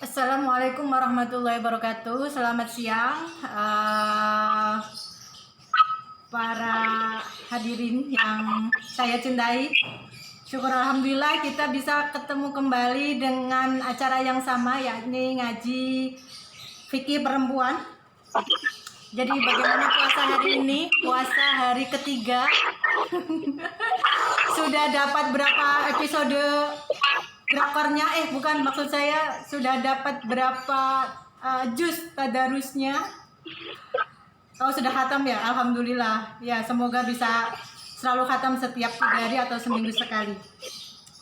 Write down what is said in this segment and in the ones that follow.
Assalamualaikum warahmatullahi wabarakatuh. Selamat siang, para hadirin yang saya cintai. Syukur alhamdulillah kita bisa ketemu kembali dengan acara yang sama, yakni ngaji fikih perempuan. Jadi bagaimana puasa hari ini? Puasa hari ketiga. Sudah dapat berapa episode drakornya? Bukan, maksud saya sudah dapat berapa juz tadarusnya? Oh, sudah khatam ya? Alhamdulillah. Ya, semoga bisa selalu khatam setiap 3 hari atau seminggu sekali.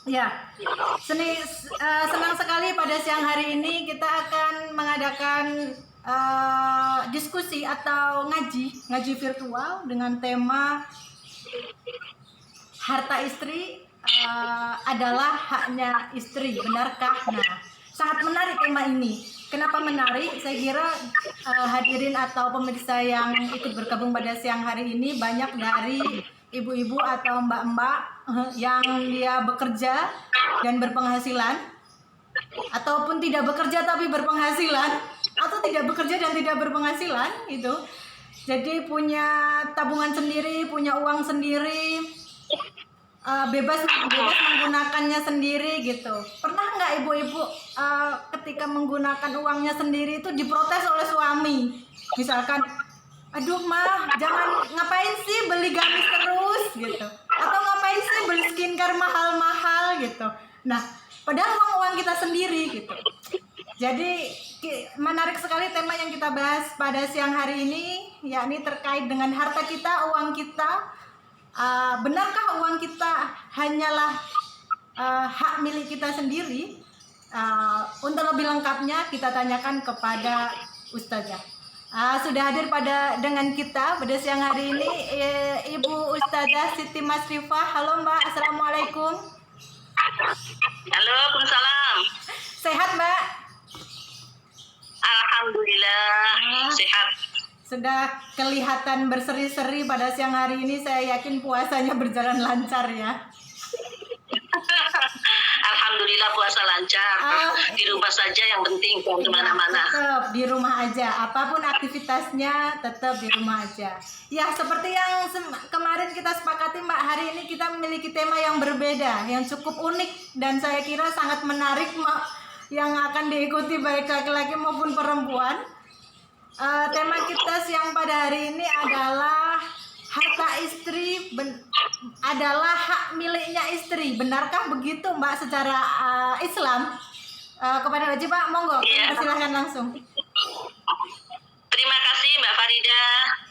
Ya, senang sekali pada siang hari ini kita akan mengadakan diskusi atau ngaji virtual dengan tema harta istri adalah haknya istri, benarkah? Nah, sangat menarik tema ini. Kenapa menarik? Saya kira hadirin atau pemirsa yang ikut bergabung pada siang hari ini banyak dari ibu-ibu atau mbak-mbak yang dia bekerja dan berpenghasilan, ataupun tidak bekerja tapi berpenghasilan, atau tidak bekerja dan tidak berpenghasilan itu. Jadi punya tabungan sendiri, punya uang sendiri, bebas menggunakannya sendiri gitu. Pernah nggak ibu-ibu ketika menggunakan uangnya sendiri itu diprotes oleh suami? Misalkan, aduh mah, jangan ngapain sih beli gamis terus gitu, atau ngapain sih beli skincare mahal-mahal gitu. Nah, padahal uang kita sendiri gitu. Jadi menarik sekali tema yang kita bahas pada siang hari ini, yakni terkait dengan harta kita, uang kita. Benarkah uang kita hanyalah hak milik kita sendiri? Untuk lebih lengkapnya kita tanyakan kepada Ustazah. Sudah hadir dengan kita pada siang hari ini Ibu Ustazah Siti Masrifah. Halo Mbak, Assalamualaikum. Halo, Waalaikumsalam. Sehat Mbak? Alhamdulillah, sehat. Sudah kelihatan berseri-seri pada siang hari ini. Saya yakin puasanya berjalan lancar ya. Alhamdulillah puasa lancar. Di rumah saja yang penting, jangan kemana-mana. Tetap di rumah aja. Apapun aktivitasnya tetap di rumah aja. Ya, seperti yang kemarin kita sepakati Mbak, hari ini kita memiliki tema yang berbeda, yang cukup unik dan saya kira sangat menarik Mbak, yang akan diikuti baik laki-laki maupun perempuan. Tema kita siang pada hari ini adalah harta istri adalah hak miliknya istri. Benarkah begitu Mbak secara Islam? Kepada Haji Pak, monggo, silahkan langsung. Terima kasih Mbak Farida.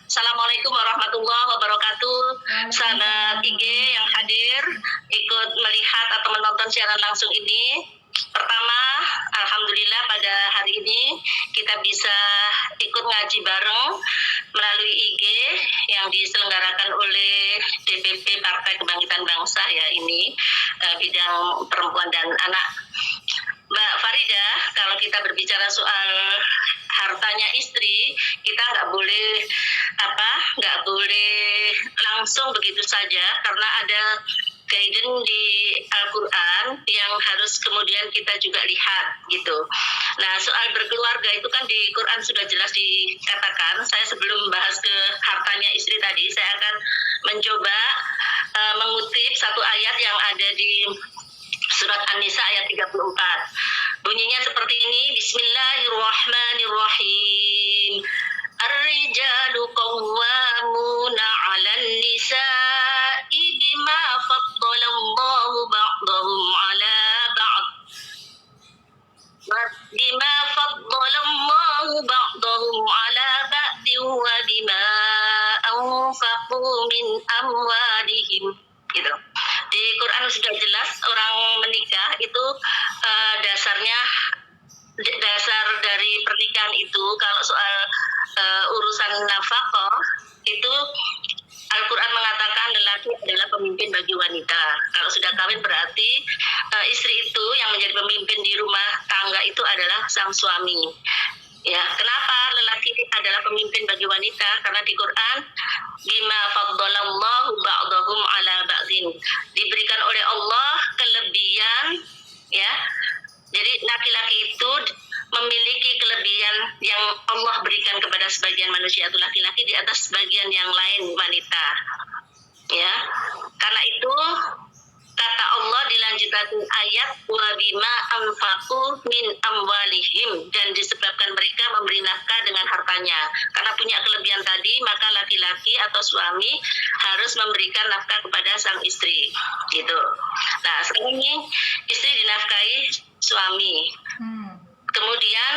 Assalamualaikum warahmatullahi wabarakatuh. Sahabat IG yang hadir ikut melihat atau menonton siaran langsung ini. Pertama, alhamdulillah pada hari ini kita bisa ikut ngaji bareng melalui IG yang diselenggarakan oleh DPP Partai Kebangkitan Bangsa ya, ini bidang perempuan dan anak. Mbak Farida, kalau kita berbicara soal hartanya istri, kita nggak boleh langsung begitu saja, karena ada guidance di Al-Quran yang harus kemudian kita juga lihat gitu. Nah, soal berkeluarga itu kan di Quran sudah jelas dikatakan. Saya sebelum membahas ke hartanya istri tadi, saya akan mencoba mengutip satu ayat yang ada di surat An-Nisa ayat 34. Bunyinya seperti ini, Bismillahirrahmanirrahim. Ar-rijalu qawwamuna 'alan nisa'i bima faddalallahu ba'dahum 'ala ba'd. Bima faddalallahu ba'dahum 'ala ba'din wa bima anfaqu min amwalihim. Gitu. Di Quran sudah jelas orang menikah itu dasar dari pernikahan itu, kalau soal urusan nafkah itu Al-Quran mengatakan lelaki adalah pemimpin bagi wanita. Kalau sudah kawin berarti istri itu yang menjadi pemimpin di rumah tangga itu adalah sang suami. Ya, kenapa lelaki adalah pemimpin bagi wanita? Karena di Quran, bima faddalallahu ba'dahum 'ala ba'din. Diberikan oleh Allah kelebihan, ya. Jadi laki-laki itu memiliki kelebihan yang Allah berikan kepada sebagian manusia itu laki-laki di atas sebagian yang lain wanita. Ya, karena itu kata Allah di lanjutan ayat wa bima anfaqu min amwalihim, dan disebabkan mereka memberi nafkah dengan hartanya. Karena punya kelebihan tadi, maka laki-laki atau suami harus memberikan nafkah kepada sang istri. Gitu. Nah, sekarang ini istri dinafkahi suami. Kemudian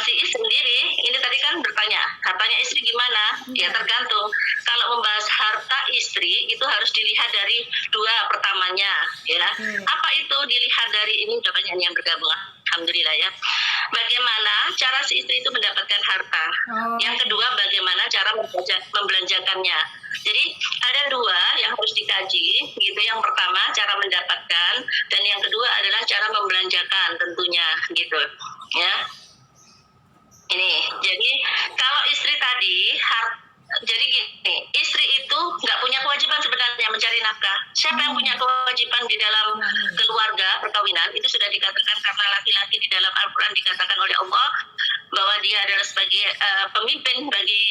si istri sendiri, ini tadi kan bertanya, hartanya istri gimana? Ya tergantung. Kalau membahas harta istri itu harus dilihat dari dua pertamanya, ya. Apa itu dilihat dari ini? Udah banyak yang bergabung, alhamdulillah ya. Bagaimana cara si istri itu mendapatkan harta? Yang kedua, bagaimana cara membelanjakannya? Jadi ada dua yang harus dikaji, gitu. Yang pertama cara mendapatkan, dan yang kedua adalah cara membelanjakan tentunya, gitu, ya. Ini, jadi kalau istri tadi, jadi gini, istri itu nggak punya kewajiban sebenarnya mencari nafkah. Siapa yang punya kewajiban di dalam keluarga perkawinan? Itu sudah dikatakan karena laki-laki di dalam Al-Quran dikatakan oleh Allah bahwa dia adalah sebagai pemimpin bagi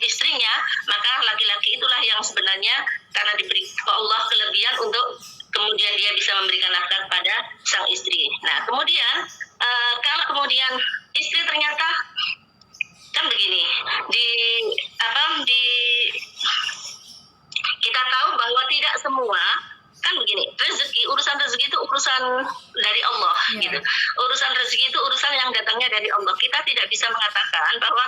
istrinya, maka laki-laki itulah yang sebenarnya karena diberi Allah kelebihan untuk kemudian dia bisa memberikan nafkah kepada sang istri. Nah, kemudian kalau kemudian istri ternyata kan begini, kita tahu bahwa tidak semua kan begini, urusan rezeki itu urusan dari Allah, gitu. Urusan rezeki itu urusan yang datangnya dari Allah. Kita tidak bisa mengatakan bahwa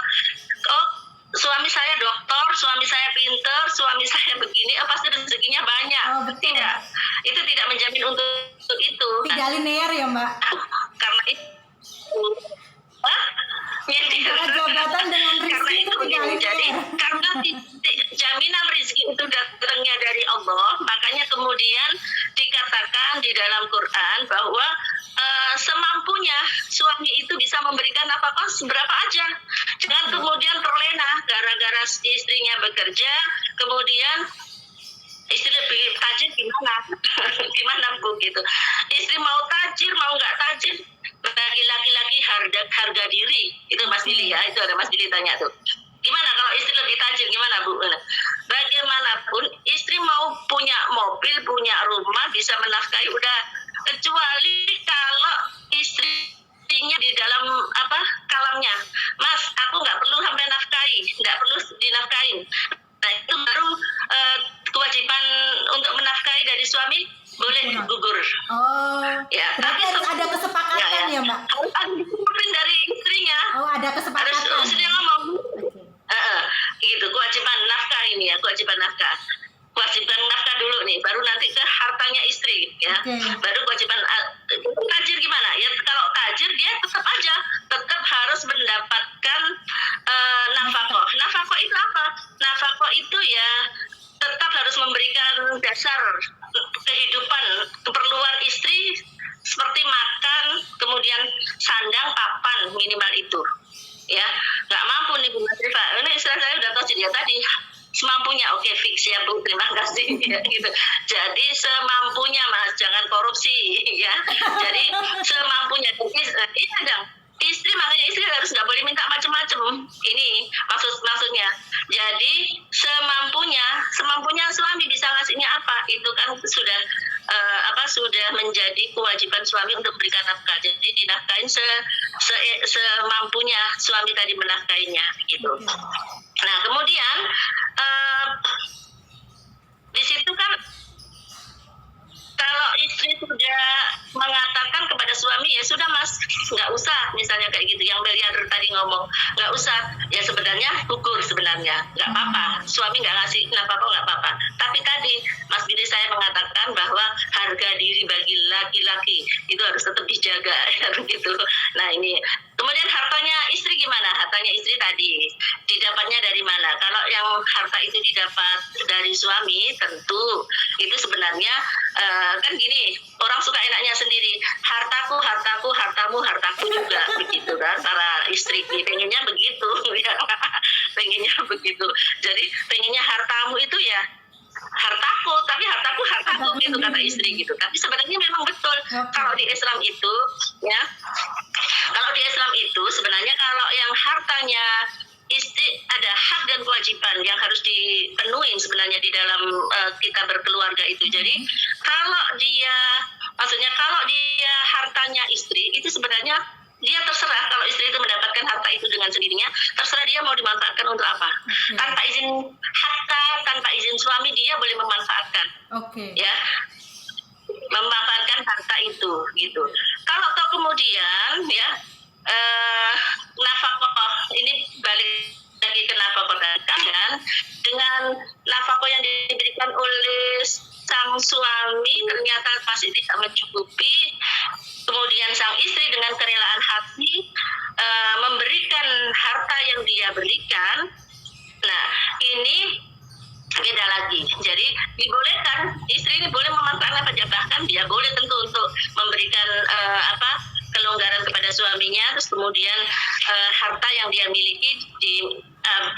suami saya dokter, suami saya pinter, suami saya begini, pasti rezekinya banyak. Tidak, itu tidak menjamin untuk itu. Tidak linear ya, Mbak? Karena itu jabatan dengan rezeki itu tidak linear. Jadi karena jaminan rezeki itu datangnya dari Allah, makanya kemudian dikatakan di dalam Quran bahwa semampunya suami itu bisa memberikan nafkah seberapa aja, jangan kemudian terlena gara-gara istrinya bekerja, kemudian istri lebih tajir gimana Bu gitu. Istri mau tajir mau nggak tajir, bagi laki-laki harga diri itu Mas Dili ya, itu ada Mas Dili tanya tuh. Gimana kalau istri lebih tajir gimana Bu? Bagaimanapun istri mau punya mobil, punya rumah, bisa menafkahi udah, kecuali kalau istrinya di dalam kalamnya, Mas aku nggak perlu sampai nafkahi, nggak perlu dinafkahin. Nah itu baru kewajiban untuk menafkahi dari suami boleh gugur. Ya, berarti harus ada kesepakatan ya Mbak? Harus ada disiplin dari istrinya. Ada kesepakatan. Harus istrinya ngomong. Gitu, kewajiban nafkah ini ya, kewajiban nafkah. Kewajiban nafkah dulu nih, baru nanti ke hartanya istri ya. Baru kewajiban tajir gimana? Ya kalau tajir dia tetap harus mendapatkan nafkah. Nafkah itu apa? Nafkah itu ya tetap harus memberikan dasar kehidupan, keperluan istri seperti makan, kemudian sandang, papan, minimal itu. Ya, nggak mampu nih Bu Mas Rifa. Ini istilah saya udah tahu dia tadi. Semampunya, oke, fix ya Bu, terima kasih ya, gitu. Jadi semampunya Mas, jangan korupsi ya. Jadi semampunya, iya dong. Makanya istri harus nggak boleh minta macam-macam. Ini maksudnya. Jadi semampunya suami bisa ngasihnya apa? Itu kan sudah sudah menjadi kewajiban suami untuk berikan nafkah. Jadi dinafkahin semampunya suami tadi menafkahinya, gitu. Nah kemudian di situ kan kalau istri sudah mengatakan kepada suami ya sudah Mas, nggak usah misalnya kayak gitu, yang Beliader tadi ngomong nggak usah, ya sebenarnya gugur sebenarnya, nggak apa-apa, suami nggak ngasih nafkah nggak apa-apa. Tapi tadi Mas Billy saya mengatakan bahwa harga diri bagi laki-laki itu harus tetap dijaga gitu. Nah ini kemudian hartanya istri gimana? Hartanya istri tadi didapatnya dari mana? Kalau yang harta itu didapat dari suami, tentu itu sebenarnya kan gini, orang suka enaknya sendiri, hartaku, hartamu, hartaku juga, begitu kan para istri, pengennya begitu ya. Pengennya begitu. Jadi pengennya hartamu itu ya hartaku, tapi hartaku gitu kata istri gitu. Tapi sebenarnya memang betul kalau di Islam itu ya, kalau penting sebenarnya di dalam kita berkeluarga itu. Jadi kalau dia hartanya istri itu sebenarnya dia terserah. Kalau istri itu mendapatkan harta itu dengan sendirinya, terserah dia mau dimanfaatkan untuk apa. Tanpa izin suami dia boleh memanfaatkan. Ya, memanfaatkan harta itu gitu. Kalau toh kemudian ya nafkah ini balik lagi ke nafkah kan, dengan nafkah yang diberikan oleh sang suami ternyata masih tidak mencukupi, kemudian sang istri dengan kerelaan hati memberikan harta yang dia berikan. Nah, ini beda lagi. Jadi dibolehkan, istri ini boleh memanfaatkan pajak, bahkan dia boleh tentu untuk memberikan kelonggaran kepada suaminya, terus kemudian harta yang dia miliki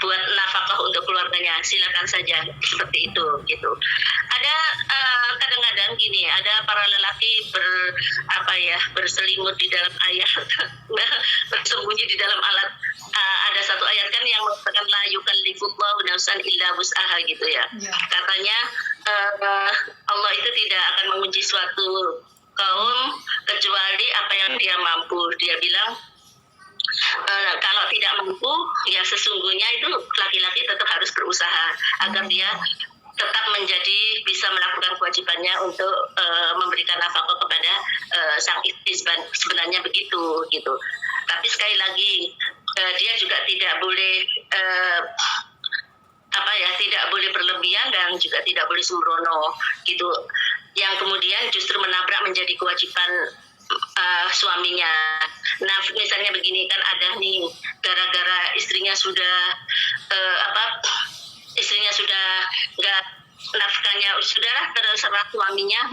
buat nafkah untuk keluarganya, silakan saja seperti itu gitu. Ada kadang-kadang gini, ada para lelaki berselimut di dalam ayat, bersembunyi di dalam alat. Ada satu ayat kan yang mengatakan la yukallifullahu nafsan illa wus'aha gitu ya. Katanya Allah itu tidak akan menguji suatu kaum kecuali apa yang dia mampu. Dia bilang kalau tidak mampu, ya sesungguhnya itu laki-laki tetap harus berusaha agar dia tetap bisa melakukan kewajibannya untuk memberikan nafkah kepada sang istri, sebenarnya begitu gitu. Tapi sekali lagi dia juga tidak boleh tidak boleh berlebihan dan juga tidak boleh sembrono gitu, yang kemudian justru menabrak menjadi kewajiban suaminya. Nah, misalnya begini kan, ada nih gara-gara istrinya sudah nggak, nafkahnya sudahlah terserah suaminya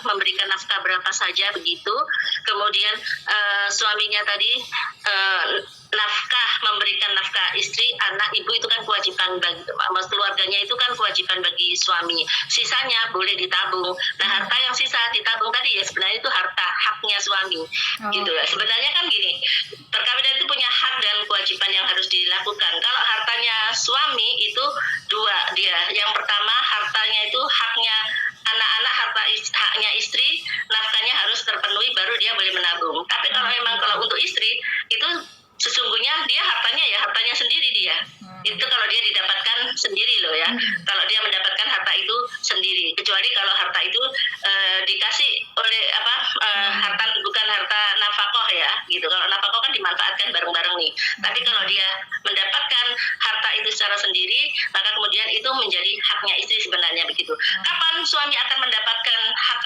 memberikan nafkah berapa saja begitu. Kemudian suaminya tadi memberikan nafkah istri, anak, ibu itu kan kewajiban bagi keluarganya, itu kan kewajiban bagi suami. Sisanya boleh ditabung. Nah, harta yang sisa ditabung tadi ya sebenarnya itu haknya suami. Gitu ya. Sebenarnya kan gini, perkawinan itu punya hak dan kewajiban yang harus dilakukan. Kalau hartanya suami itu dua dia. Yang pertama, hartanya itu haknya anak-anak, haknya istri, nafkahnya harus terpenuhi baru dia boleh menabung. Tapi kalau untuk istri itu sesungguhnya dia hartanya sendiri dia. Itu kalau dia didapatkan sendiri loh ya. Kalau dia mendapatkan harta itu sendiri, kecuali kalau harta itu dikasih oleh harta, bukan harta nafkah ya gitu. Kalau nafkah kan dimanfaatkan bareng-bareng nih. Tapi kalau dia mendapatkan harta itu secara sendiri, maka kemudian itu menjadi haknya istri sebenarnya begitu. Kapan suami akan mendapatkan hak?